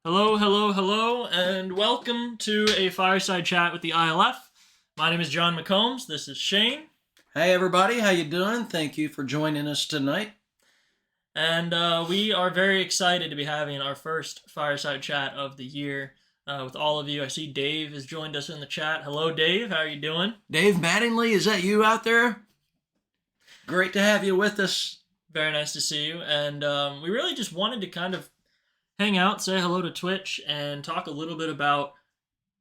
Hello, hello, hello, and welcome to a Fireside Chat with the ILF. My name is John McCombs. This is Shane. Hey everybody, how you doing? Thank you for joining us tonight. And we are very excited to be having our first Fireside Chat of the year with all of you. I see Dave has joined us in the chat. Hello, Dave. How are you doing? Dave Mattingly, is that you out there? Great to have you with us. Very nice to see you. And we really just wanted to kind of hang out, say hello to Twitch, and talk a little bit about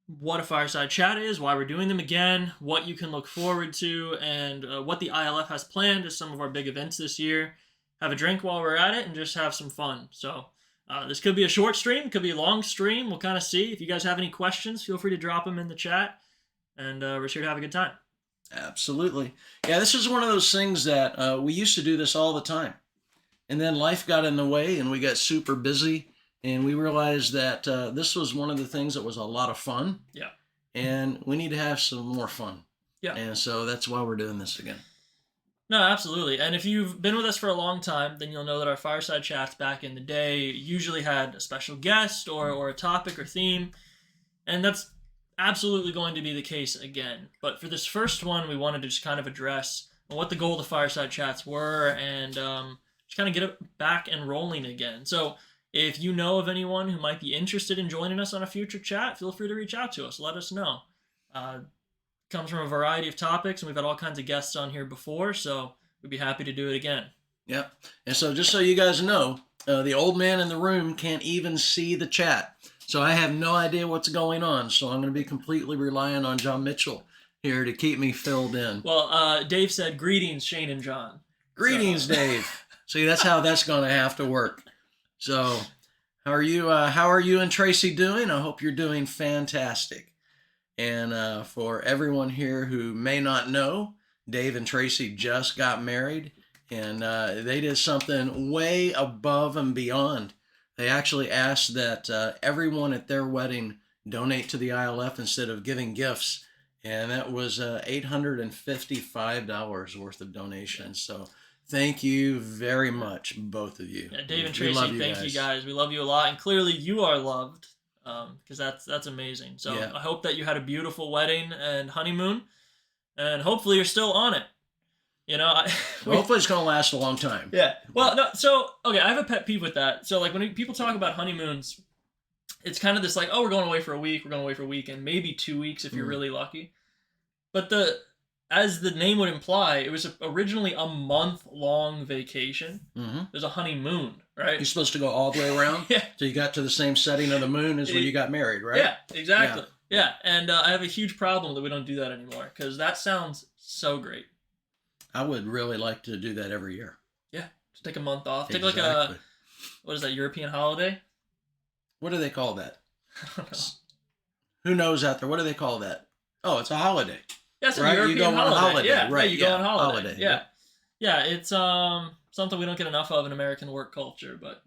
what a Fireside Chat is, why we're doing them again, what you can look forward to, and what the ILF has planned as some of our big events this year. Have a drink while we're at it and just have some fun. So this could be a short stream, could be a long stream. We'll kind of see. If you guys have any questions, feel free to drop them in the chat, and we're here to have a good time. Absolutely. Yeah, this is one of those things that we used to do this all the time. And then life got in the way and we got super busy. And we realized that this was one of the things that was a lot of fun. Yeah. And we need to have some more fun. Yeah. And so that's why we're doing this again. No, absolutely. And if you've been with us for a long time, then you'll know that our Fireside Chats back in the day usually had a special guest or a topic or theme. And that's absolutely going to be the case again. But for this first one, we wanted to just kind of address what the goal of the Fireside Chats were and just kind of get it back and rolling again. So if you know of anyone who might be interested in joining us on a future chat, feel free to reach out to us. Let us know. Comes from a variety of topics, and we've had all kinds of guests on here before, so we'd be happy to do it again. Yep. And so just so you guys know, the old man in the room can't even see the chat. So I have no idea what's going on. So I'm going to be completely relying on John Mitchell here to keep me filled in. Well, Dave said, greetings, Shane and John. Greetings, so. Dave. See, that's how that's going to have to work. So, how are you and Tracy doing? I hope you're doing fantastic. And for everyone here who may not know, Dave and Tracy just got married, and they did something way above and beyond. They actually asked that everyone at their wedding donate to the ILF instead of giving gifts, and that was $855 worth of donations. So. Thank you very much, both of you. Yeah, Dave and Tracy, thank you guys. We love you a lot, and clearly you are loved, because that's amazing. So yeah. I hope that you had a beautiful wedding and honeymoon, and hopefully you're still on it. You know, hopefully it's gonna last a long time. Yeah. Well, no. So okay, I have a pet peeve with that. So like when people talk about honeymoons, it's kind of this like, oh, we're going away for a week, we're going away for a weekend, maybe 2 weeks if you're really lucky, but as the name would imply, it was originally a month-long vacation. Mm-hmm. There's a honeymoon, right? You're supposed to go all the way around? Yeah. So you got to the same setting of the moon as when you got married, right? Yeah, exactly. Yeah. And I have a huge problem that we don't do that anymore, because that sounds so great. I would really like to do that every year. Yeah. Just take a month off. Exactly. Take like what is that, European holiday? What do they call that? I don't know. Who knows out there? What do they call that? Oh, it's a holiday. Yeah, it's a European holiday. Yeah, right. You go on holiday. Yeah. Yeah, it's something we don't get enough of in American work culture, but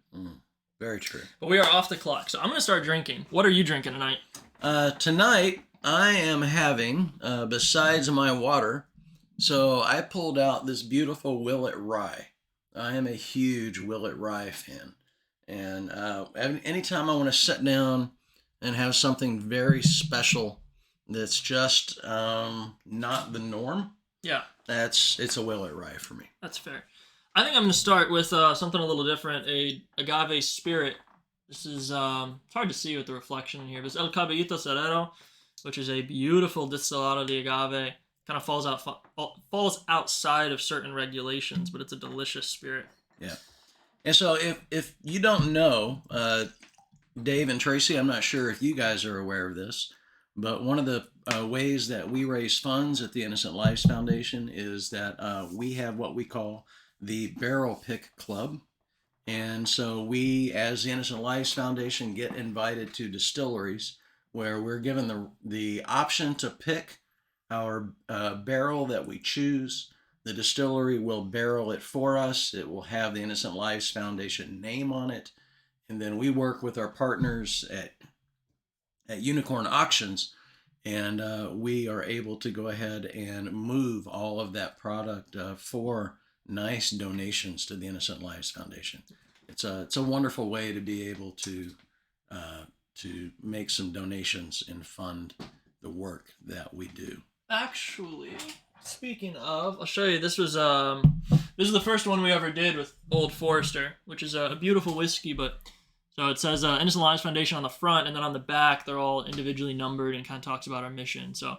very true. But we are off the clock, so I'm going to start drinking. What are you drinking tonight? Tonight, I am having, besides my water, so I pulled out this beautiful Willet Rye. I am a huge Willet Rye fan. And anytime I want to sit down and have something very special that's just not the norm. Yeah. It's a Willet Rye for me. That's fair. I think I'm going to start with something a little different, a agave spirit. This is, it's hard to see with the reflection in here, but it's El Caballito Cerrero, which is a beautiful distillado de agave. Kind of falls outside of certain regulations, but it's a delicious spirit. Yeah. And so if you don't know, Dave and Tracy, I'm not sure if you guys are aware of this, but one of the ways that we raise funds at the Innocent Lives Foundation is that we have what we call the Barrel Pick Club. And so we, as the Innocent Lives Foundation, get invited to distilleries where we're given the option to pick our barrel that we choose. The distillery will barrel it for us. It will have the Innocent Lives Foundation name on it. And then we work with our partners at Unicorn Auctions, and we are able to go ahead and move all of that product for nice donations to the Innocent Lives Foundation. It's a wonderful way to be able to to make some donations and fund the work that we do. Actually, speaking of, I'll show you. This is the first one we ever did with Old Forester, which is a beautiful whiskey. But so it says Innocent Lives Foundation on the front, and then on the back they're all individually numbered and kind of talks about our mission. So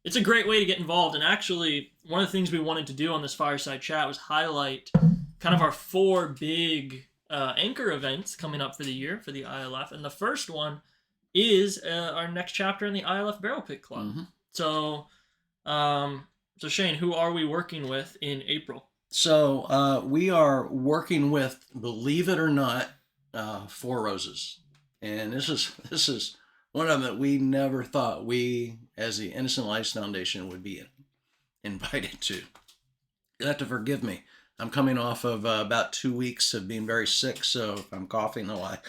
it's a great way to get involved. And actually, one of the things we wanted to do on this Fireside Chat was highlight kind of our 4 big anchor events coming up for the year for the ILF. And the first one is our next chapter in the ILF Barrel Pick Club. Mm-hmm. So, so Shane, who are we working with in April? So we are working with, believe it or not, 4 Roses, and this is one of them that we never thought we, as the Innocent Lives Foundation, would be invited to. You'll have to forgive me. I'm coming off of about 2 weeks of being very sick, so if I'm coughing a lot,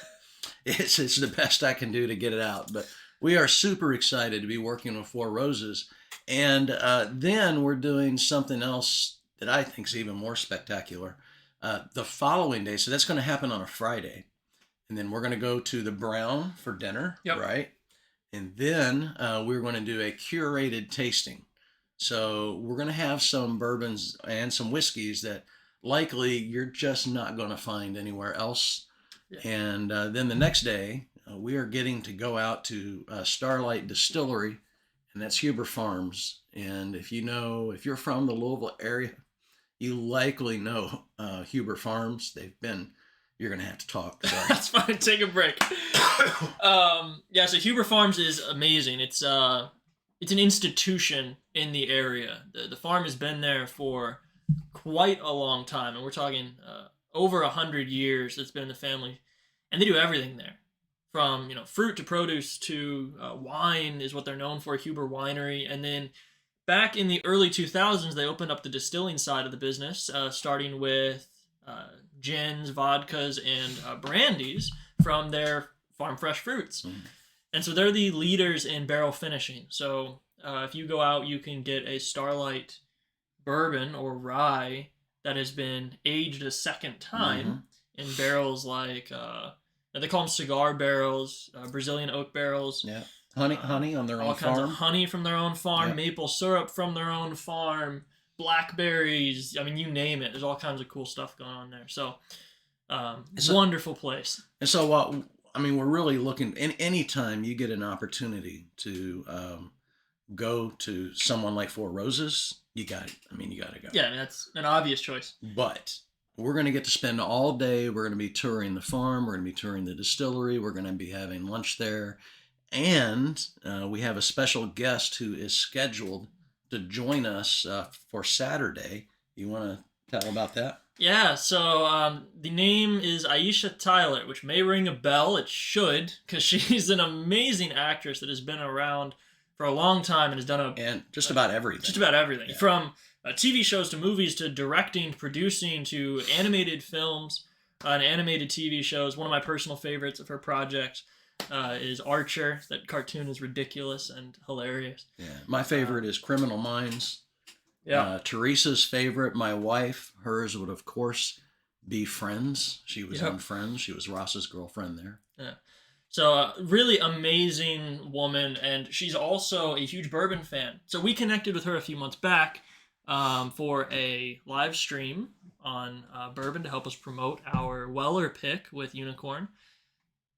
it's the best I can do to get it out. But we are super excited to be working with 4 Roses, and then we're doing something else that I think is even more spectacular. The following day, so that's going to happen on a Friday, and then we're going to go to the Brown for dinner, Yep. right? And then we're going to do a curated tasting. So we're going to have some bourbons and some whiskeys that likely you're just not going to find anywhere else. Yeah. And then the next day, we are getting to go out to Starlight Distillery, and that's Huber Farms. And if you're from the Louisville area, you likely know Huber Farms. You're going to have to talk. Sorry. That's fine. Take a break. Yeah, so Huber Farms is amazing. It's an institution in the area. The farm has been there for quite a long time, and we're talking over 100 years it's been in the family, and they do everything there, from fruit to produce to wine is what they're known for, Huber Winery. And then back in the early 2000s, they opened up the distilling side of the business, starting with gins, vodkas, and brandies from their farm fresh fruits. Mm. And so they're the leaders in barrel finishing. So if you go out, you can get a Starlight bourbon or rye that has been aged a second time in barrels like, they call them cigar barrels, Brazilian oak barrels. Yeah. Honey on their own farm. All kinds of honey from their own farm, yeah. Maple syrup from their own farm, blackberries. I mean, you name it. There's all kinds of cool stuff going on there. So, wonderful place. And so we're really looking, any time you get an opportunity to go to someone like 4 Roses, you got to go. Yeah, that's an obvious choice. But we're going to get to spend all day. We're going to be touring the farm. We're going to be touring the distillery. We're going to be having lunch there. And we have a special guest who is scheduled to join us for Saturday. You want to tell about that? Yeah, so the name is Aisha Tyler, which may ring a bell. It should, because she's an amazing actress that has been around for a long time and has done just about everything. Just about everything. Yeah. From TV shows to movies to directing, producing to animated films and animated TV shows. One of my personal favorites of her projects is Archer. That cartoon is ridiculous and hilarious. Yeah, my favorite is Criminal Minds. Yeah. Teresa's favorite, my wife, hers would of course be Friends. She was Yep. on Friends. She was Ross's girlfriend there. Yeah. So really amazing woman, and she's also a huge bourbon fan. So we connected with her a few months back for a live stream on bourbon to help us promote our Weller pick with Unicorn.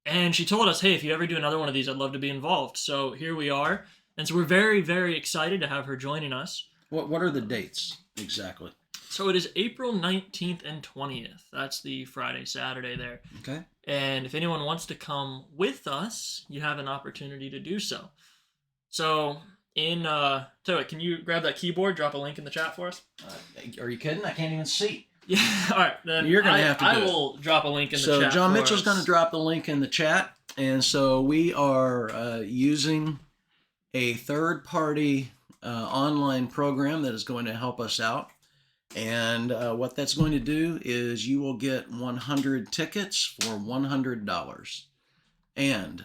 And she told us, hey, if you ever do another one of these, I'd love to be involved. So here we are. And so we're very, very excited to have her joining us. What are the dates exactly? So it is April 19th and 20th. That's the Friday, Saturday there. Okay. And if anyone wants to come with us, you have an opportunity to do so. So tell you what, can you grab that keyboard, drop a link in the chat for us? Are you kidding? I can't even see. Yeah, all right. Then You're going to have to do I will drop a link in the chat. So John Mitchell's going to drop the link in the chat. And so we are using a third-party online program that is going to help us out. And what that's going to do is you will get 100 tickets for $100. And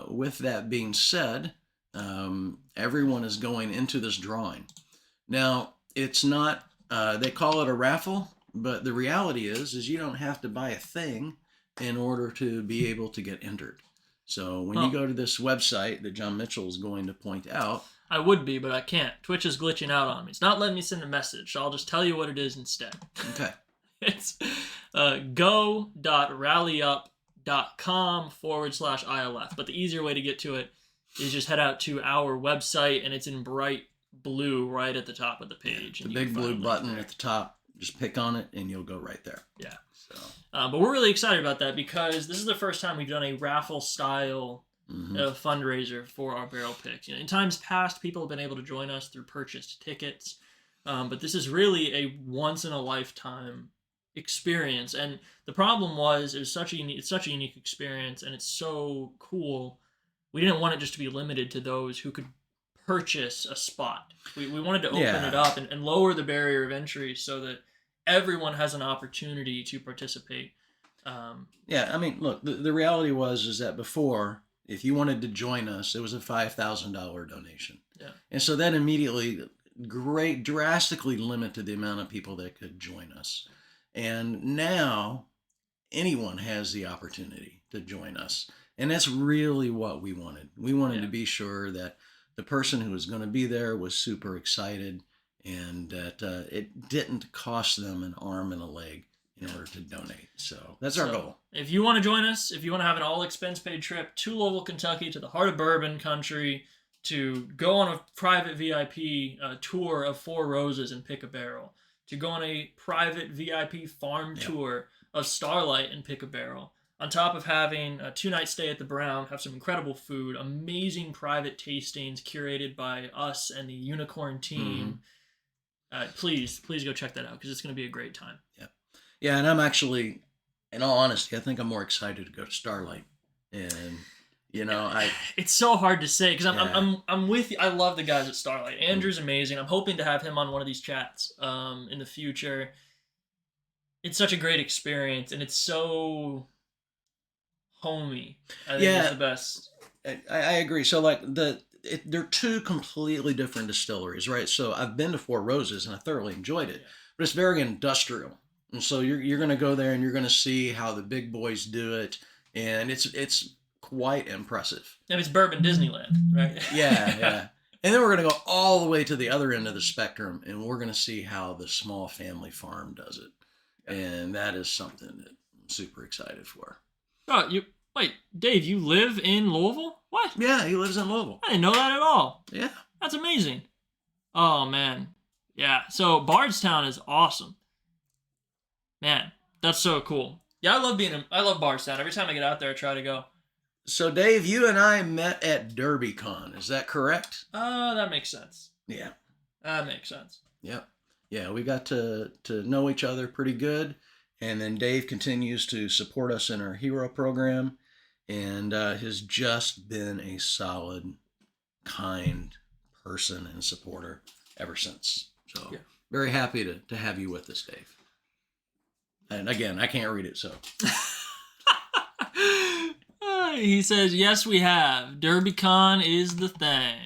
with that being said, everyone is going into this drawing. Now, it's not, they call it a raffle, but the reality is you don't have to buy a thing in order to be able to get entered. So when you go to this website that John Mitchell is going to point out, I would be, but I can't. Twitch is glitching out on me. It's not letting me send a message, so I'll just tell you what it is instead. Okay. It's go.rallyyup.com/ILF. But the easier way to get to it is just head out to our website, and it's in bright blue right at the top of the page. The big blue button at the top. Just pick on it, and you'll go right there. Yeah. So, but we're really excited about that because this is the first time we've done a raffle-style fundraiser for our barrel picks. In times past, people have been able to join us through purchased tickets, but this is really a once-in-a-lifetime experience. And the problem was it's such a unique experience, and it's so cool. We didn't want it just to be limited to those who could purchase a spot. We wanted to open it up and lower the barrier of entry so that everyone has an opportunity to participate. Yeah, I mean, look, the reality is that before, if you wanted to join us, it was a $5,000 donation. Yeah. And so that immediately drastically limited the amount of people that could join us. And now anyone has the opportunity to join us. And that's really what we wanted. We wanted to be sure that the person who was going to be there was super excited and that it didn't cost them an arm and a leg in order to donate. So that's our goal. If you want to join us, if you want to have an all expense paid trip to Louisville, Kentucky, to the heart of bourbon country, to go on a private VIP tour of Four Roses and pick a barrel, to go on a private VIP farm tour of Starlight and pick a barrel, on top of having a 2-night stay at the Brown, have some incredible food, amazing private tastings curated by us and the Unicorn team. Please go check that out because it's going to be a great time. Yeah, and I'm actually, in all honesty, I think I'm more excited to go to Starlight. And, it's so hard to say because I'm with you. I love the guys at Starlight. Andrew's amazing. I'm hoping to have him on one of these chats in the future. It's such a great experience, and it's so homey. I think it's the best. I agree. So, like, they're two completely different distilleries, right? So I've been to Four Roses, and I thoroughly enjoyed it. But it's very industrial. And so you're going to go there, and you're going to see how the big boys do it. And it's quite impressive. And it's bourbon Disneyland, right? Yeah. And then we're going to go all the way to the other end of the spectrum, and we're going to see how the small family farm does it. And that is something that I'm super excited for. Oh, wait, Dave, you live in Louisville? What? Yeah, he lives in Louisville. I didn't know that at all. Yeah. That's amazing. Oh, man. Yeah, so Bardstown is awesome. Man, that's so cool. Yeah, I love Bardstown. Every time I get out there, I try to go. So, Dave, you and I met at DerbyCon. Is that correct? That makes sense. Yeah. That makes sense. Yep. Yeah, we got to know each other pretty good. And then Dave continues to support us in our hero program and has just been a solid, kind person and supporter ever since. So very happy to have you with us, Dave. And again, I can't read it, so. He says, yes, we have. DerbyCon is the thing.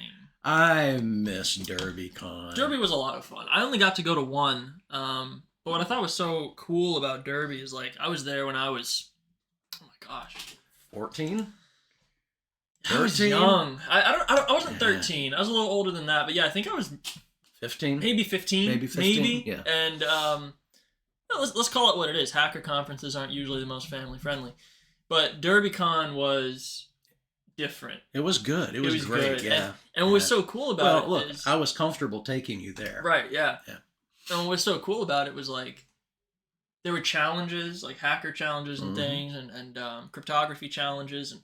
I miss DerbyCon. Derby was a lot of fun. I only got to go to one. But what I thought was so cool about Derby is, like, I was there when I was, oh my gosh, 14? I was young. I wasn't 13. I was a little older than that. But yeah, I think I was 15. Maybe 15. Maybe 15. Yeah. And let's call it what it is. Hacker conferences aren't usually the most family friendly, but DerbyCon was different. It was good. It was great. Good. Yeah. And what was so cool about it is, I was comfortable taking you there. Right. Yeah. And what was so cool about it was, like, there were challenges, like hacker challenges and things, and cryptography challenges, and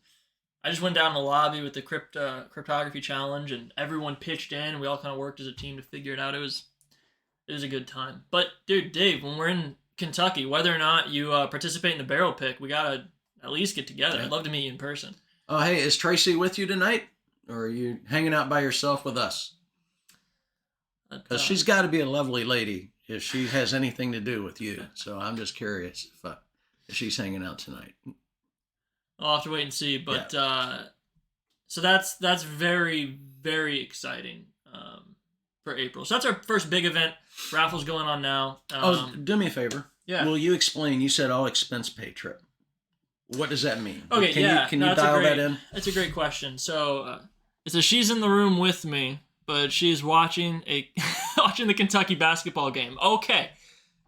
I just went down the lobby with the cryptography challenge, and everyone pitched in, and we all kind of worked as a team to figure it out. It was a good time. But dude, Dave, when we're in Kentucky, whether or not you participate in the barrel pick, we gotta at least get together. I'd love to meet you in person. Oh, hey, is Tracy with you tonight, or are you hanging out by yourself with us? Because she's got to be a lovely lady if she has anything to do with you. So I'm just curious if she's hanging out tonight. I'll have to wait and see. But so that's very, very exciting for April. So that's our first big event. Raffle's going on now. Do me a favor. Yeah. Will you explain? You said all expense paid trip. What does that mean? Okay, Can you dial that in? That's a great question. So it says she's in the room with me, but she's watching watching the Kentucky basketball game. Okay.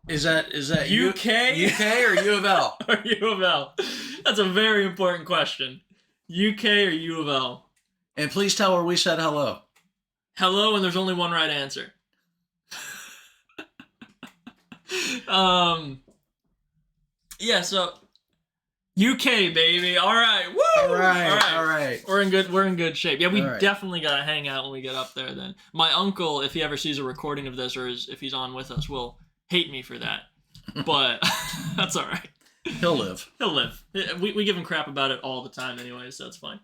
Is that UK? UK or U of L? Or U of L? That's a very important question. UK or U of L? And please tell her we said hello. Hello, and there's only one right answer. Yeah, so UK, baby. All right. Woo! All right. We're in good shape. Yeah, we definitely gotta hang out when we get up there then. My uncle, if he ever sees a recording of this or if he's on with us, will hate me for that. But that's all right. He'll live. We give him crap about it all the time anyway, so that's fine.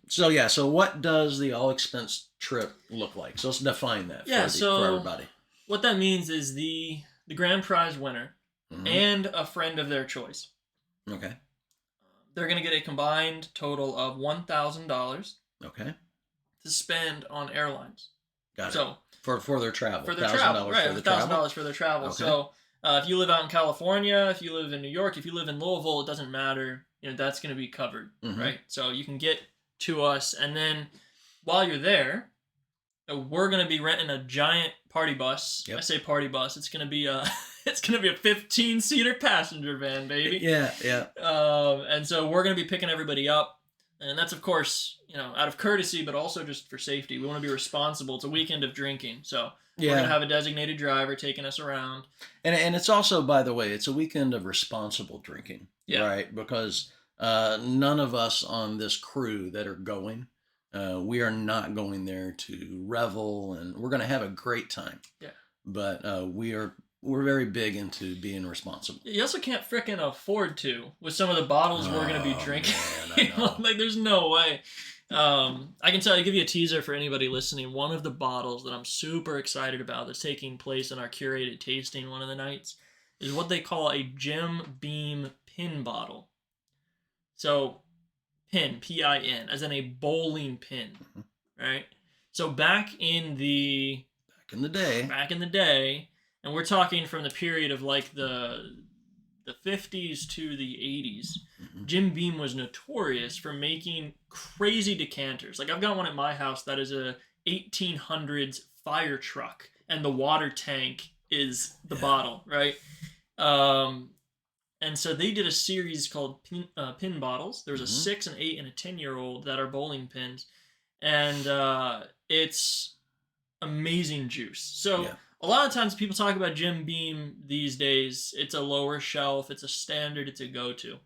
So what does the all expense trip look like? So let's define that for everybody. What that means is the grand prize winner and a friend of their choice. Okay. They're going to get a combined total of $1,000. Okay. To spend on airlines. Got it. So for their travel. For their travel, right? $1,000 for their travel. Okay. So if you live out in California, if you live in New York, if you live in Louisville, it doesn't matter. That's going to be covered, right? So you can get to us, and then while you're there, we're going to be renting a giant party bus. Yep. I say party bus. It's going to be a 15-seater passenger van, baby. Yeah. And so we're going to be picking everybody up, and that's of course out of courtesy, but also just for safety. We want to be responsible. It's a weekend of drinking, so we're going to have a designated driver taking us around. And it's also, by the way, it's a weekend of responsible drinking, right? Because none of us on this crew that are going, we are not going there to revel, and we're going to have a great time. Yeah. But we're very big into being responsible. You also can't frickin' afford to with some of the bottles we're going to be drinking. Man, I know. Like, there's no way. I can give you a teaser for anybody listening. One of the bottles that I'm super excited about that's taking place in our curated tasting one of the nights is what they call a Jim Beam pin bottle. So, pin, P-I-N, as in a bowling pin, right? So back in the day, and we're talking from the period of like the 50s to the 80s, Jim Beam was notorious for making crazy decanters. Like, I've got one at my house that is a 1800s fire truck, and the water tank is the bottle, right? And so they did a series called pin bottles. There's a 6, an 8, and a 10-year-old that are bowling pins. And it's amazing juice. So a lot of times people talk about Jim Beam these days. It's a lower shelf. It's a standard. It's a go-to.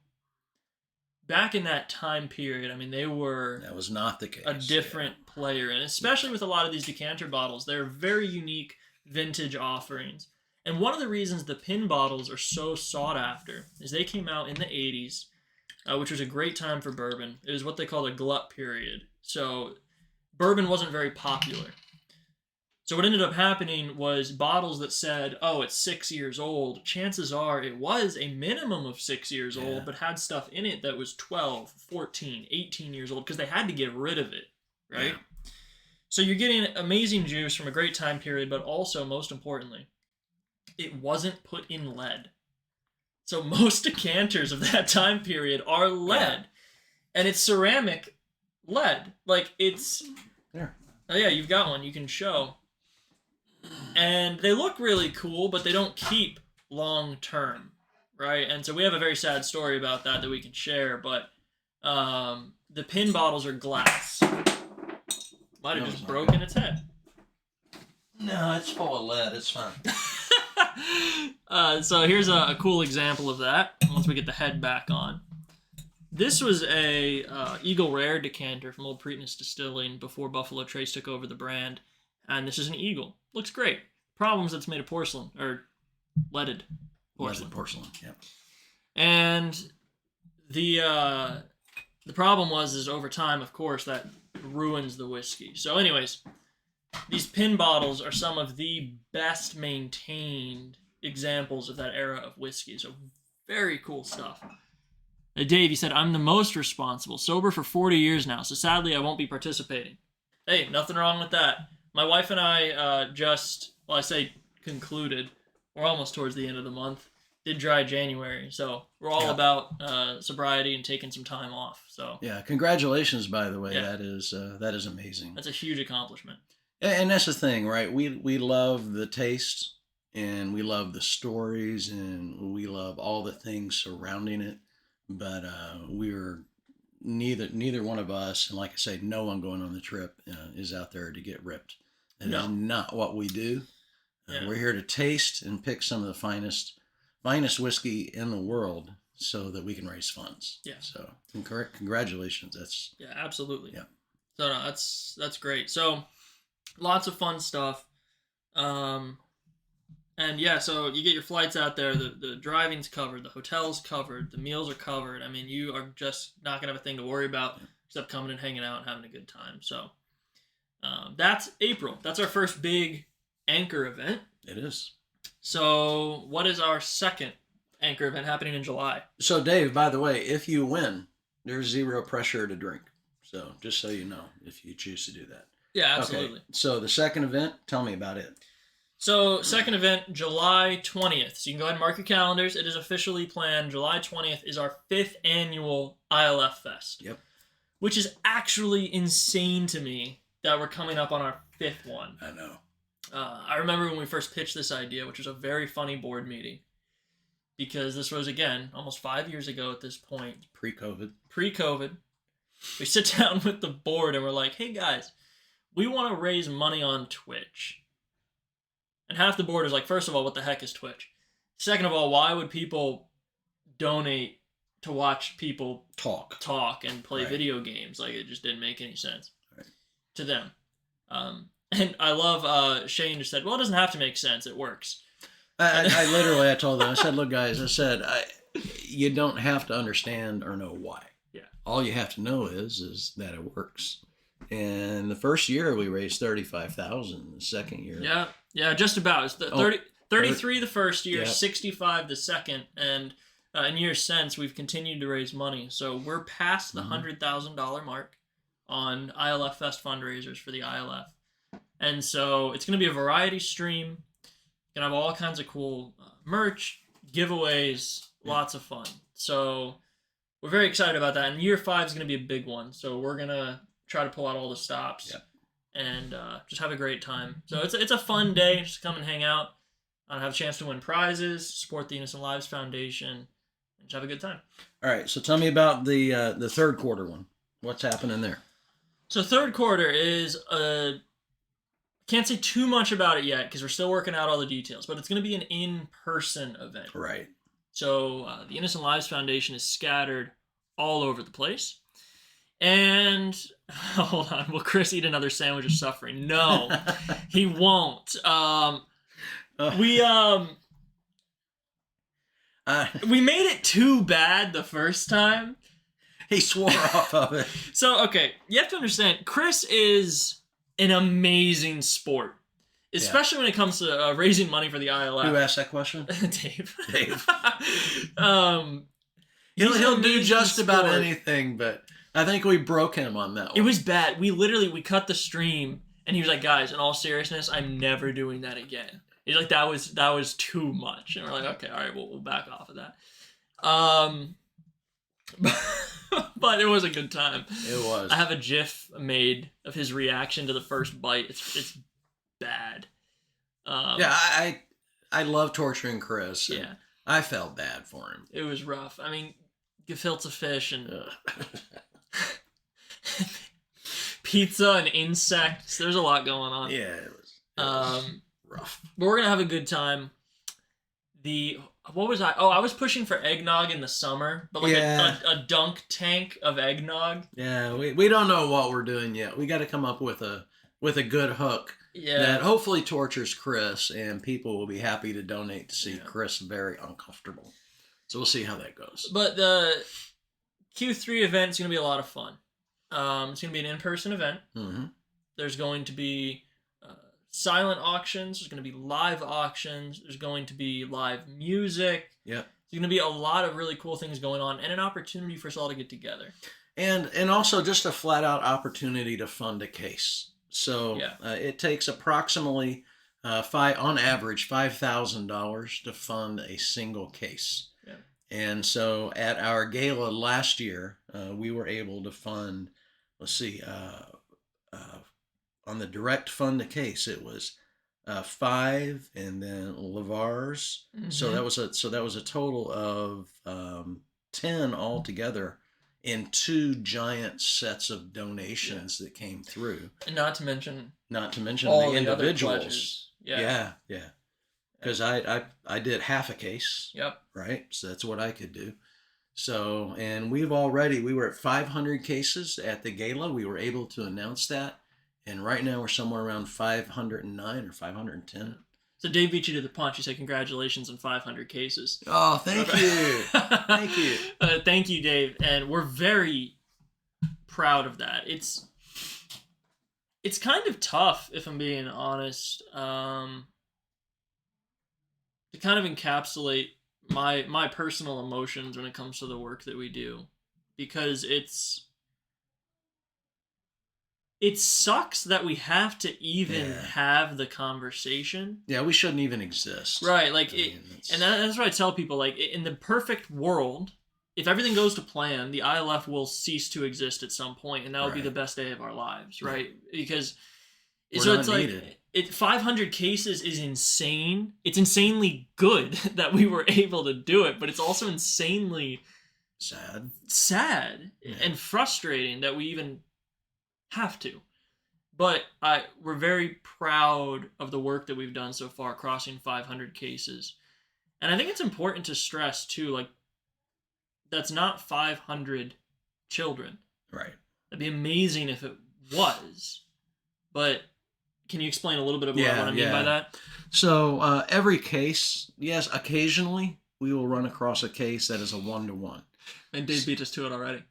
Back in that time period, I mean, they were... That was not the case. A different player. And especially with a lot of these decanter bottles, they're very unique vintage offerings. And one of the reasons the pin bottles are so sought after is they came out in the 80s, which was a great time for bourbon. It was what they call a glut period. So bourbon wasn't very popular. So what ended up happening was bottles that said, oh, it's 6 years old. Chances are it was a minimum of 6 years old, but had stuff in it that was 12, 14, 18 years old because they had to get rid of it, right? Yeah. So you're getting amazing juice from a great time period, but also, most importantly, it wasn't put in lead. So most decanters of that time period are lead. And it's ceramic lead. Like, it's... There. Oh, yeah, you've got one. You can show. And they look really cool, but they don't keep long term, right? And so we have a very sad story about that we can share, but the pin bottles are glass. Might have just broken its head. No, it's full of lead. It's fine. So here's a cool example of that, once we get the head back on. This was a Eagle Rare decanter from Old Preakness Distilling before Buffalo Trace took over the brand. And this is an Eagle. Looks great. Problems, it's made of porcelain, or leaded porcelain. Leaded porcelain, yeah. And the problem is over time, of course, that ruins the whiskey. So anyways, these pin bottles are some of the best maintained examples of that era of whiskey. So very cool stuff. Dave, you said, I'm the most responsible. Sober for 40 years now, so sadly I won't be participating. Hey, nothing wrong with that. My wife and I concluded, we're almost towards the end of the month, did dry January. So we're all about sobriety and taking some time off. So yeah, congratulations, by the way. Yeah. That is amazing. That's a huge accomplishment. And that's the thing, right? We love the taste, and we love the stories, and we love all the things surrounding it. But we're neither one of us, and like I say, no one going on the trip is out there to get ripped. That is not what we do. We're here to taste and pick some of the finest whiskey in the world, so that we can raise funds. Yeah. So congratulations. That's absolutely. Yeah. So no, that's great. So lots of fun stuff. And yeah, so you get your flights out there, the driving's covered, the hotel's covered, the meals are covered. I mean, you are just not gonna have a thing to worry about except coming and hanging out and having a good time. So that's April. That's our first big anchor event. It is. So what is our second anchor event happening in July? So Dave, by the way, if you win, there's zero pressure to drink. So just so you know, if you choose to do that. Yeah, absolutely. Okay. So the second event, tell me about it. So second event, July 20th. So you can go ahead and mark your calendars. It is officially planned. July 20th is our 5th annual ILF Fest. Yep. Which is actually insane to me that we're coming up on our 5th one. I know. I remember when we first pitched this idea, which was a very funny board meeting, because this was, again, almost 5 years ago at this point. Pre-COVID. We sit down with the board and we're like, hey guys, we want to raise money on Twitch. And half the board is like, first of all, what the heck is Twitch? Second of all, why would people donate to watch people talk and play video games? Like, it just didn't make any sense to them. And I love Shane just said, well, it doesn't have to make sense. It works. I told them, I said, look, guys, you don't have to understand or know why. Yeah. All you have to know is that it works. And the first year we raised $35,000. The second year. Yeah, just about. It's the 33 the first year, 65 the second, and in years since we've continued to raise money. So we're past the $100,000 mark on ILF Fest fundraisers for the ILF. And so it's going to be a variety stream. Going to have all kinds of cool merch, giveaways, lots of fun. So we're very excited about that. And year 5 is going to be a big one. So we're going to try to pull out all the stops and just have a great time. So it's a fun day. Just come and hang out. Have a chance to win prizes, support the Innocent Lives Foundation, and just have a good time. All right. So tell me about the third quarter one. What's happening there? So third quarter is can't say too much about it yet because we're still working out all the details, but it's going to be an in-person event. Right. So the Innocent Lives Foundation is scattered all over the place. And hold on, will Chris eat another sandwich of suffering? No, he won't. We made it too bad the first time. He swore off of it. So, okay, you have to understand, Chris is an amazing sport, especially when it comes to raising money for the ILF. Who asked that question? Dave. He'll do just about anything, but I think we broke him on that one. It was bad. We cut the stream, and he was like, guys, in all seriousness, I'm never doing that again. He's like, that was too much. And we're like, okay, all right, we'll back off of that. But it was a good time. It was. I have a GIF made of his reaction to the first bite. It's bad. I love torturing Chris. Yeah. I felt bad for him. It was rough. I mean, gefilte fish and pizza and insects. There's a lot going on. Yeah, it was rough. But we're gonna have a good time. What was I? Oh, I was pushing for eggnog in the summer, but like a dunk tank of eggnog. Yeah, we don't know what we're doing yet. We got to come up with a good hook. Yeah. That hopefully tortures Chris, and people will be happy to donate to see Chris very uncomfortable. So we'll see how that goes. But the Q3 event is going to be a lot of fun. It's going to be an in-person event. Mm-hmm. There's going to be silent auctions. There's going to be live auctions. There's going to be live music. Yep. There's going to be a lot of really cool things going on, and an opportunity for us all to get together. And also just a flat-out opportunity to fund a case. So it takes approximately On average, $5,000 to fund a single case. Yeah. And so at our gala last year, we were able to fund, let's see, on the direct fund a case, it was 5, and then Lavar's. So that was a total of 10 altogether in 2 giant sets of donations that came through. And not to mention the individuals. Yeah. Because I did half a case. Yep. Right. So that's what I could do. So, and we were at 500 cases at the gala. We were able to announce that. And right now we're somewhere around 509 or 510. So Dave beat you to the punch. He said, "Congratulations on 500 cases." Oh, thank you. Thank you. Thank you, Dave. And we're very proud of that. It's kind of tough, if I'm being honest, to kind of encapsulate my personal emotions when it comes to the work that we do, because it sucks that we have to even have the conversation. Yeah, we shouldn't even exist. Right, like, and that's what I tell people, like, in the perfect world, if everything goes to plan, the ILF will cease to exist at some point, and that would be the best day of our lives, right? Because, so it's like, 500 cases is insane. It's insanely good that we were able to do it, but it's also insanely sad and frustrating that we even have to. But we're very proud of the work that we've done so far, crossing 500 cases. And I think it's important to stress too, like, that's not 500 children. Right. That'd be amazing if it was. But can you explain a little bit about what I mean by that? So every case, yes, occasionally we will run across a case that is a 1-to-1. And Dave beat us to it already.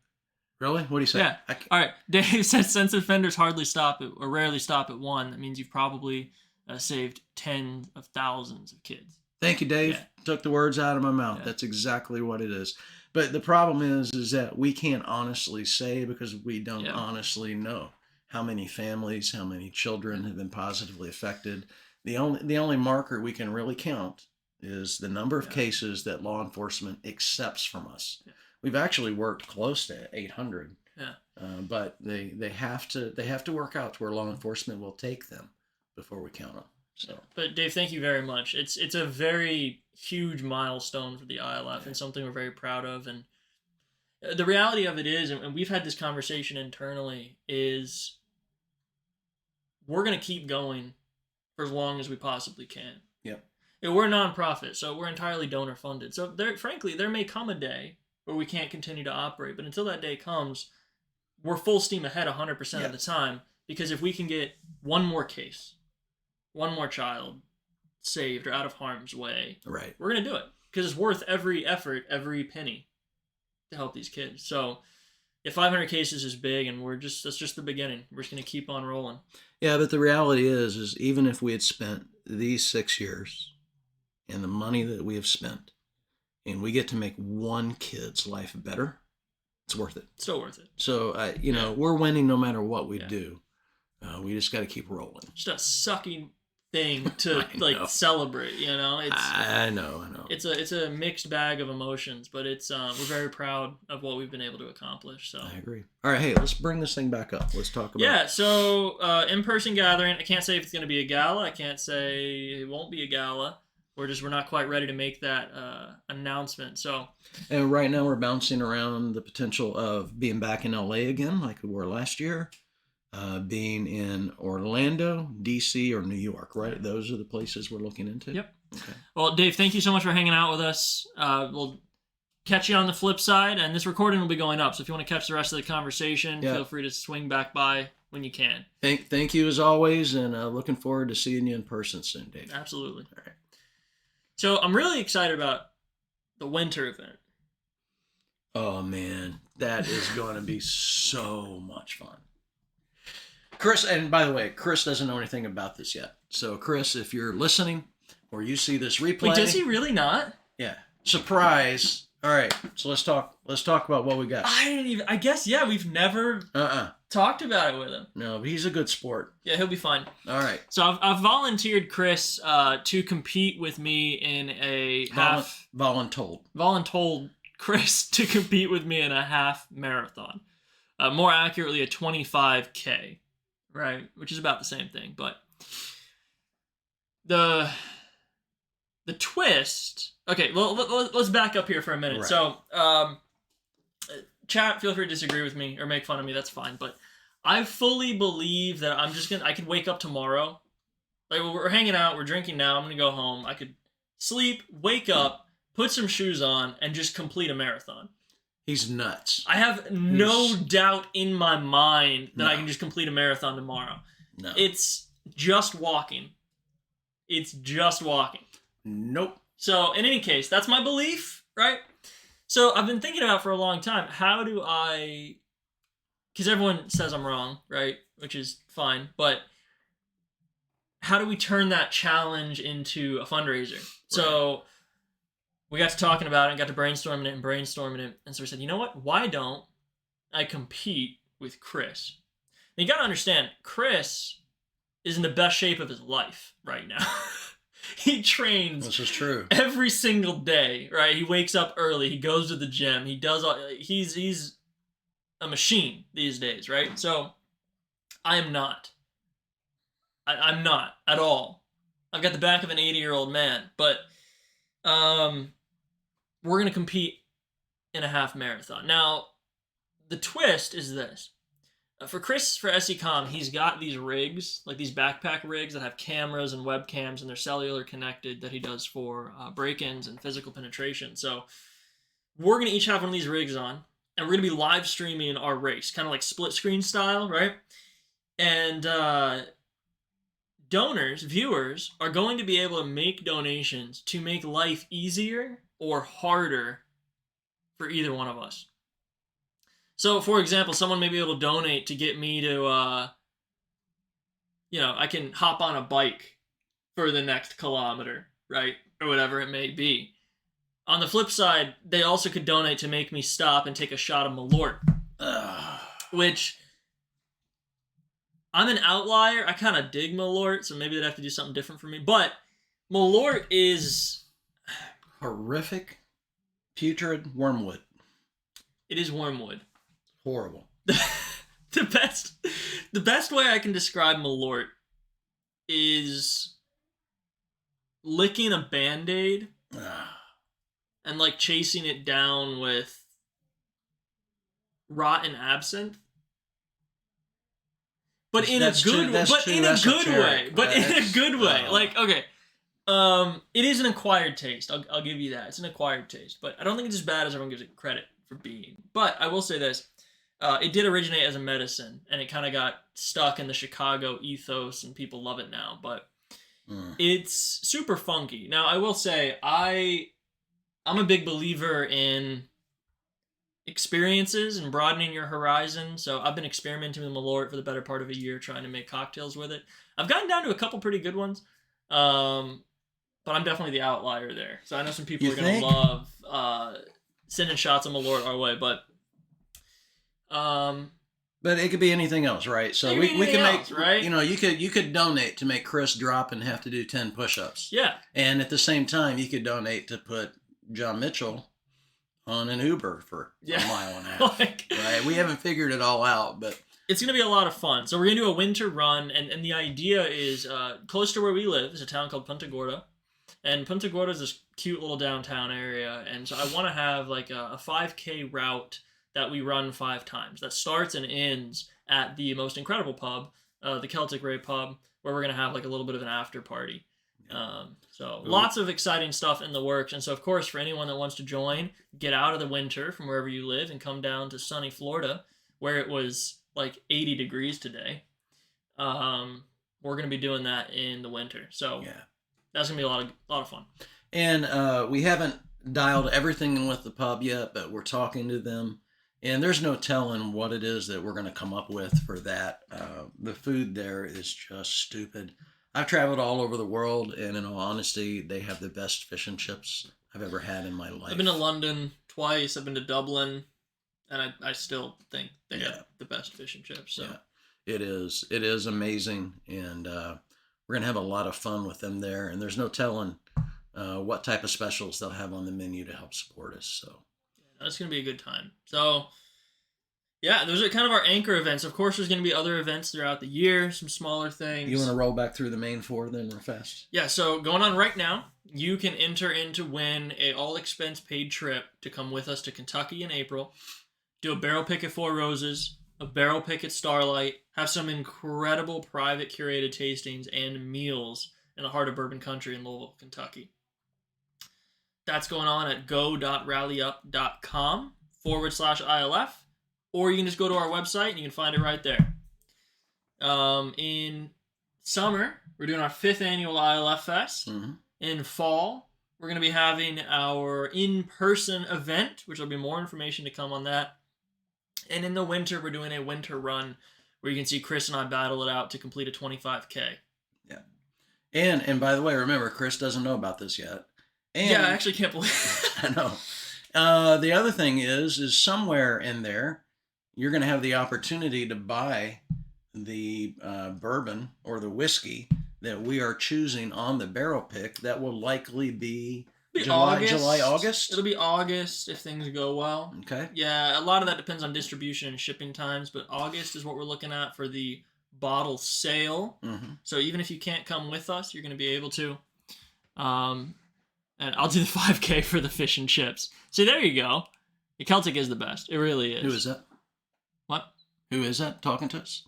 Really? What do you say? Yeah. All right. Dave says since offenders rarely stop at 1, that means you've probably saved tens of thousands of kids. Thank you, Dave. Yeah. Took the words out of my mouth. Yeah. That's exactly what it is. But the problem is that we can't honestly say, because we don't honestly know how many families, how many children have been positively affected. The only marker we can really count is the number of cases that law enforcement accepts from us. Yeah. We've actually worked close to 800, but they have to work out to where law enforcement will take them before we count them. So, but Dave, thank you very much. It's a very huge milestone for the ILF and something we're very proud of. And the reality of it is, and we've had this conversation internally, is we're going to keep going for as long as we possibly can. Yep. And we're a nonprofit, so we're entirely donor funded. So frankly, there may come a day where we can't continue to operate. But until that day comes, we're full steam ahead 100% of the time, because if we can get one more case, one more child saved or out of harm's way, right, we're going to do it, because it's worth every effort, every penny to help these kids. So if 500 cases is big, and that's just the beginning. We're just going to keep on rolling. Yeah, but the reality is even if we had spent these 6 years and the money that we have spent, and we get to make one kid's life better, it's worth it. Still worth it. So, we're winning no matter what we do. We just got to keep rolling. Just a sucking thing to celebrate, I know. It's a mixed bag of emotions, but we're very proud of what we've been able to accomplish. So I agree. All right, hey, let's bring this thing back up. Let's talk about it. So in-person gathering. I can't say if it's going to be a gala. I can't say it won't be a gala. We're not quite ready to make that announcement. So, and right now we're bouncing around the potential of being back in LA again, like we were last year, being in Orlando, DC, or New York. Right, those are the places we're looking into. Yep. Okay. Well, Dave, thank you so much for hanging out with us. We'll catch you on the flip side, and this recording will be going up. So if you want to catch the rest of the conversation, feel free to swing back by when you can. Thank you as always, and looking forward to seeing you in person soon, Dave. Absolutely. All right. So I'm really excited about the winter event. Oh, man. That is going to be so much fun. Chris, and by the way, Chris doesn't know anything about this yet. So, Chris, if you're listening or you see this replay... Wait, does he really not? Yeah. Surprise. All right. So let's talk about what we got. I guess, we've never... talked about it with him. No, but he's a good sport. Yeah, he'll be fine. All right. So I've volunteered Chris to compete with me in a voluntold Chris to compete with me in a half marathon. More accurately, a 25K, right? Which is about the same thing. But the twist... Okay, well, let's back up here for a minute. Right. So, chat, feel free to disagree with me or make fun of me. That's fine. But I fully believe that I could wake up tomorrow. Like, we're hanging out, we're drinking now, I'm going to go home. I could sleep, wake up, put some shoes on, and just complete a marathon. He's nuts. I have no doubt in my mind that I can just complete a marathon tomorrow. No. It's just walking. It's just walking. Nope. So, in any case, that's my belief, right? So, I've been thinking about for a long time, how do I... Because everyone says I'm wrong, right? Which is fine. But how do we turn that challenge into a fundraiser? Right. So, we got to talking about it and got to brainstorming it. And so we said, you know what? Why don't I compete with Chris? And you got to understand, Chris is in the best shape of his life right now. He trains. This is true. Every single day, right? He wakes up early. He goes to the gym. He does all. He's a machine these days, right? So I am not. I'm not at all. I've got the back of an 80-year-old man, but we're gonna compete in a half marathon. Now, the twist is this. For Chris, for SECom, he's got these rigs, like these backpack rigs that have cameras and webcams and they're cellular connected that he does for break-ins and physical penetration. So we're going to each have one of these rigs on and we're going to be live streaming our race, kind of like split screen style, right? And donors, viewers, are going to be able to make donations to make life easier or harder for either one of us. So, for example, someone may be able to donate to get me to, I can hop on a bike for the next kilometer, right? Or whatever it may be. On the flip side, they also could donate to make me stop and take a shot of Malort. Which, I'm an outlier. I kind of dig Malort, so maybe they'd have to do something different for me. But Malort is... horrific, putrid wormwood. It is wormwood. Horrible. The best way I can describe Malort is licking a Band-Aid and like chasing it down with rotten absinthe. But in a good way. Like, okay. It is an acquired taste. I'll give you that. It's an acquired taste. But I don't think it's as bad as everyone gives it credit for being. But I will say this. It did originate as a medicine, and it kind of got stuck in the Chicago ethos, and people love it now. But it's super funky. Now, I will say, I'm a big believer in experiences and broadening your horizon. So I've been experimenting with Malort for the better part of a year, trying to make cocktails with it. I've gotten down to a couple pretty good ones, but I'm definitely the outlier there. So I know some people are going to love sending shots of Malort our way, but it could be anything else, right? So we can make, right? You could donate to make Chris drop and have to do 10 push-ups. Yeah. And at the same time, you could donate to put John Mitchell on an Uber for a mile and a half. Right? We haven't figured it all out, but it's going to be a lot of fun. So we're going to do a winter run, and the idea is close to where we live is a town called Punta Gorda. And Punta Gorda is this cute little downtown area, and so I want to have like a 5K route that we run 5 times. That starts and ends at the most incredible pub, the Celtic Ray pub, where we're going to have like a little bit of an after party. So lots of exciting stuff in the works. And so, of course, for anyone that wants to join, get out of the winter from wherever you live and come down to sunny Florida, where it was like 80 degrees today. We're going to be doing that in the winter. So that's going to be a lot of fun. And we haven't dialed everything in with the pub yet, but we're talking to them. And there's no telling what it is that we're going to come up with for that. The food there is just stupid. I've traveled all over the world, and in all honesty, they have the best fish and chips I've ever had in my life. I've been to London twice. I've been to Dublin. And I still think they Yeah. have the best fish and chips. So Yeah, it is. It is amazing, and we're gonna have a lot of fun with them there. And there's no telling what type of specials they'll have on the menu to help support us. So it's gonna be a good time. So yeah, those are kind of our anchor events. Of course, there's gonna be other events throughout the year, some smaller things. you want to roll back through the main four then real fast? Yeah, so going on right now, you can enter in to win a all expense paid trip to come with us to Kentucky in April, do a barrel pick at Four Roses, a barrel pick at Starlight, have some incredible private curated tastings and meals in the heart of bourbon country in Louisville, Kentucky. That's going on at go.rallyup.com/ILF, or you can just go to our website and you can find it right there. In summer, we're doing our 5th annual ILF Fest. Mm-hmm. In fall, we're going to be having our in-person event, which will be more information to come on that. And in the winter, we're doing a winter run where you can see Chris and I battle it out to complete a 25K. Yeah. And by the way, remember, Chris doesn't know about this yet. And yeah, I actually can't believe I know. The other thing is somewhere in there, you're going to have the opportunity to buy the bourbon or the whiskey that we are choosing on the barrel pick. That will likely be July, August. It'll be August if things go well. Okay. Yeah, a lot of that depends on distribution and shipping times, but August is what we're looking at for the bottle sale. Mm-hmm. So even if you can't come with us, you're going to be able to. And I'll do the 5K for the fish and chips. See, there you go. The Celtic is the best. It really is. Who is that? What? Who is that talking to us?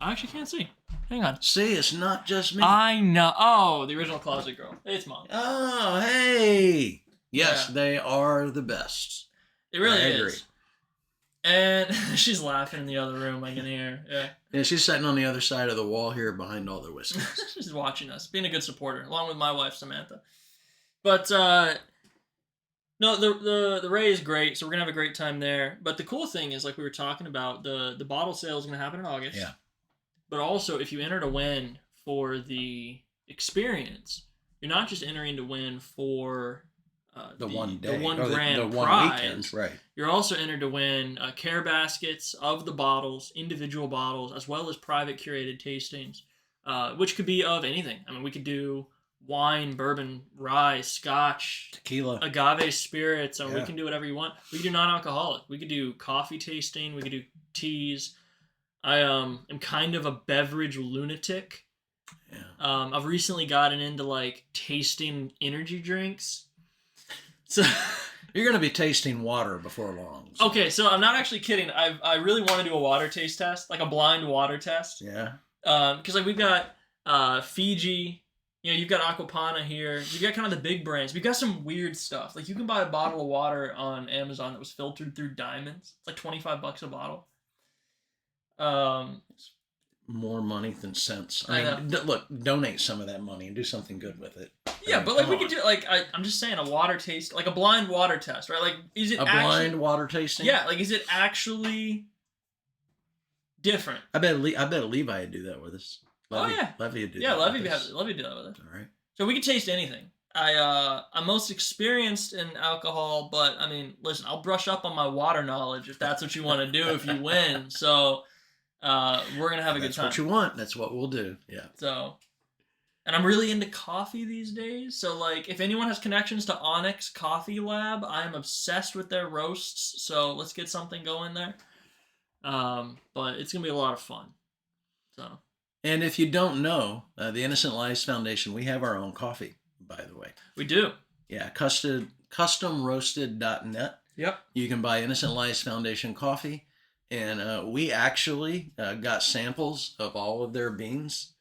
I actually can't see. Hang on. See, it's not just me. I know. Oh, the original Closet Girl. It's Mom. Oh, hey. Yes, Yeah. They are the best. It really I agree. is. And she's laughing in the other room. I can hear. Yeah. Yeah, she's sitting on the other side of the wall here behind all the whiskeys. She's watching us, being a good supporter, along with my wife Samantha. But no, the Ray is great, so we're gonna have a great time there. But the cool thing is, like we were talking about, the bottle sale is gonna happen in August. Yeah. But also, if you enter to win for the experience, you're not just entering to win for the one day, the one or grand the one prize. weekend, right? You're also entered to win care baskets of the bottles, individual bottles, as well as private curated tastings, which could be of anything. I mean, we could do wine, bourbon, rye, scotch, Tequila, agave spirits, and Yeah. we can do whatever you want. We could do non-alcoholic. We could do coffee tasting. We could do teas. I am kind of a beverage lunatic. Yeah. I've recently gotten into like tasting energy drinks. So You're going to be tasting water before long. So. okay, so I'm not actually kidding. I really want to do a water taste test, like a blind water test. Yeah. Because like we've got Fiji, you know, you've got Aquapana here. You've got kind of the big brands. We've got some weird stuff. Like you can buy a bottle of water on Amazon that was filtered through diamonds. It's like $25 a bottle. More money than sense. I I mean, look, donate some of that money and do something good with it. Yeah, I mean, but like come we on. could do like I'm just saying a water taste, like a blind water test, right? Like is it a actually, blind water tasting. Yeah, like is it actually different? I bet Levi would do that with us. Levy, Oh yeah, Levy would do yeah. that. Levy with us. do that with it. All right. So we could taste anything. I'm most experienced in alcohol, but I mean, listen, I'll brush up on my water knowledge if that's what you want to do if you win. So we're gonna have a good That's time. what you want. That's what we'll do. Yeah. So, and I'm really into coffee these days. So like, if anyone has connections to Onyx Coffee Lab, I am obsessed with their roasts. So let's get something going there. But it's gonna be a lot of fun. So. And if you don't know, the Innocent Lives Foundation, we have our own coffee, by the way. We do. Yeah, customroasted.net. Yep. You can buy Innocent Lives Foundation coffee. And we actually got samples of all of their beans.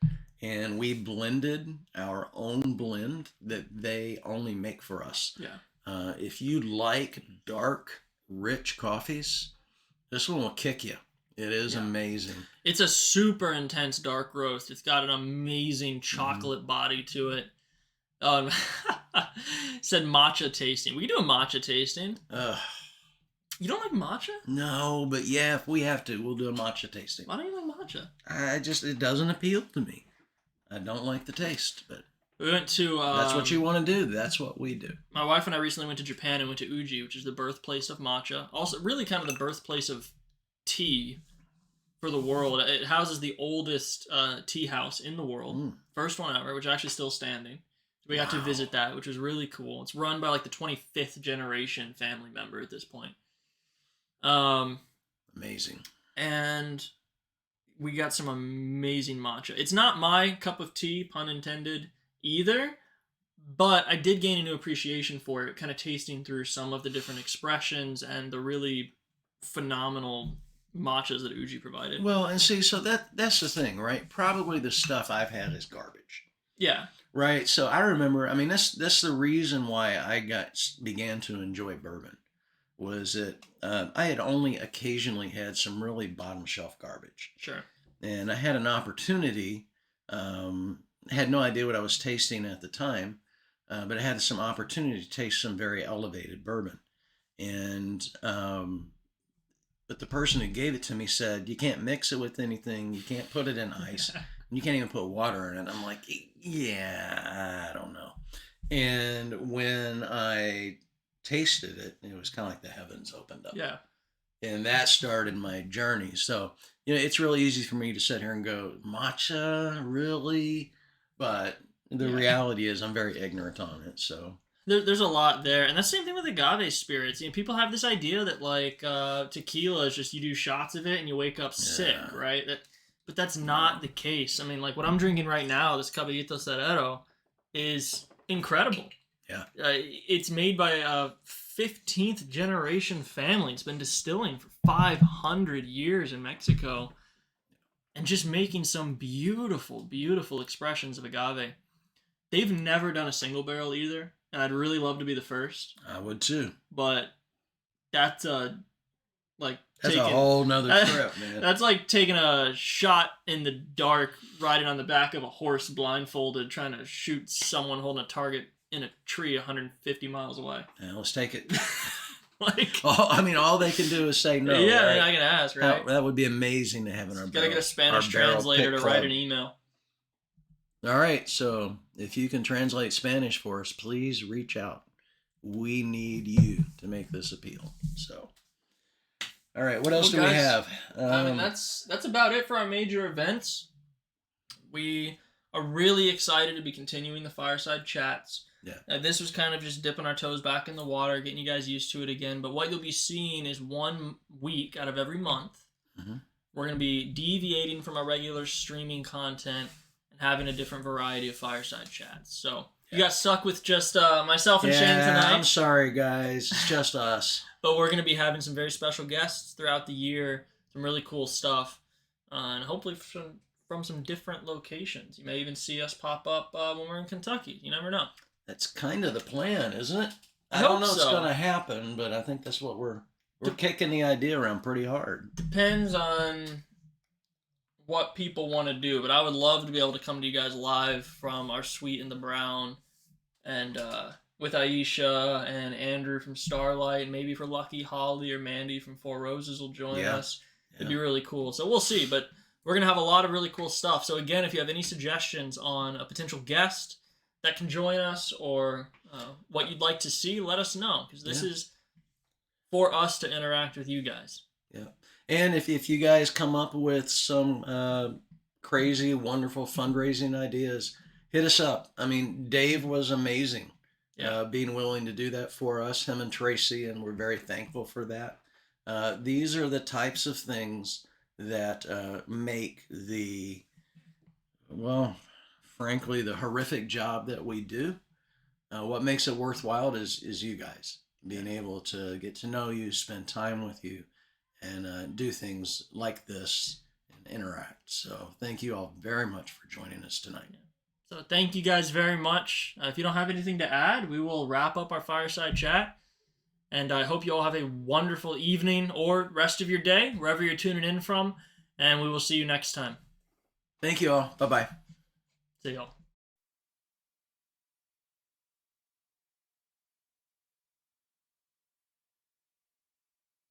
And we blended our own blend that they only make for us. Yeah. If you like dark, rich coffees, this one will kick you. It is amazing. It's a super intense dark roast. It's got an amazing chocolate body to it. Said matcha tasting. We can do a matcha tasting. You don't like matcha? No, but yeah, if we have to, we'll do a matcha tasting. Why don't you like matcha? It doesn't appeal to me. I don't like the taste, but We went to. That's what you want to do. That's what we do. My wife and I recently went to Japan and went to Uji, which is the birthplace of matcha. Also, really kind of the birthplace of tea for the world. It houses the oldest tea house in the world. First one ever, which is actually still standing. We got to visit that, which was really cool. It's run by like the 25th generation family member at this point. Amazing. And we got some amazing matcha. It's not my cup of tea, pun intended, either, but I did gain a new appreciation for it, kind of tasting through some of the different expressions and the really phenomenal matchas that Uji provided. Well, and see, so that's the thing, right? Probably the stuff I've had is garbage. Yeah. Right. So I remember, I mean, that's the reason why I began to enjoy bourbon, was that I had only occasionally had some really bottom shelf garbage. Sure. And I had an opportunity, had no idea what I was tasting at the time, but I had some opportunity to taste some very elevated bourbon. And, but the person who gave it to me said, you can't mix it with anything. You can't put it in ice. You can't even put water in it. I'm like, yeah, I don't know. And when I tasted it, it was kind of like the heavens opened up. Yeah. And that started my journey. So, it's really easy for me to sit here and go, matcha, really? But the reality is I'm very ignorant on it. So there's a lot there. And that's the same thing with agave spirits. People have this idea that like tequila is just you do shots of it and you wake up sick, right? But that's not the case. I mean, like what I'm drinking right now, this Caballito Cerrero, is incredible. Yeah. It's made by a 15th generation family. It's been distilling for 500 years in Mexico and just making some beautiful, beautiful expressions of agave. They've never done a single barrel either, and I'd really love to be the first. I would too. But that's that's a whole nother trip, man. That's like taking a shot in the dark, riding on the back of a horse blindfolded, trying to shoot someone holding a target in a tree 150 miles away. Yeah, let's take it. All they can do is say no. Yeah, right? I can ask, right? That would be amazing to have in our Gotta get a Spanish translator to write an email. All right, so if you can translate Spanish for us, please reach out. We need you to make this appeal. So, all right, what else do we have? That's about it for our major events. We are really excited to be continuing the Fireside Chats. Yeah. This was kind of just dipping our toes back in the water, getting you guys used to it again. But what you'll be seeing is 1 week out of every month. Mm-hmm. We're going to be deviating from our regular streaming content and having a different variety of Fireside Chats. So you got stuck with just myself and Shane tonight. I'm sorry, guys. It's just us. But we're going to be having some very special guests throughout the year, some really cool stuff, and hopefully from some different locations. You may even see us pop up when we're in Kentucky. You never know. That's kind of the plan, isn't it? I don't know if it's going to happen, but I think that's what we're kicking the idea around pretty hard. Depends on what people want to do, but I would love to be able to come to you guys live from our suite in the Brown, and with Aisha and Andrew from Starlight, maybe for Lucky, Holly or Mandy from Four Roses will join us. It'd be really cool. So we'll see, but we're going to have a lot of really cool stuff. So again, if you have any suggestions on a potential guest that can join us or what you'd like to see, let us know, because this is for us to interact with you guys. Yeah. And if you guys come up with some crazy, wonderful fundraising ideas, hit us up. I mean, Dave was amazing being willing to do that for us, him and Tracy, and we're very thankful for that. These are the types of things that make frankly, the horrific job that we do. What makes it worthwhile is you guys being able to get to know you, spend time with you, and do things like this and interact. So thank you all very much for joining us tonight. So thank you guys very much. If you don't have anything to add, we will wrap up our Fireside Chat. And I hope you all have a wonderful evening or rest of your day, wherever you're tuning in from. And we will see you next time. Thank you all. Bye-bye. See y'all.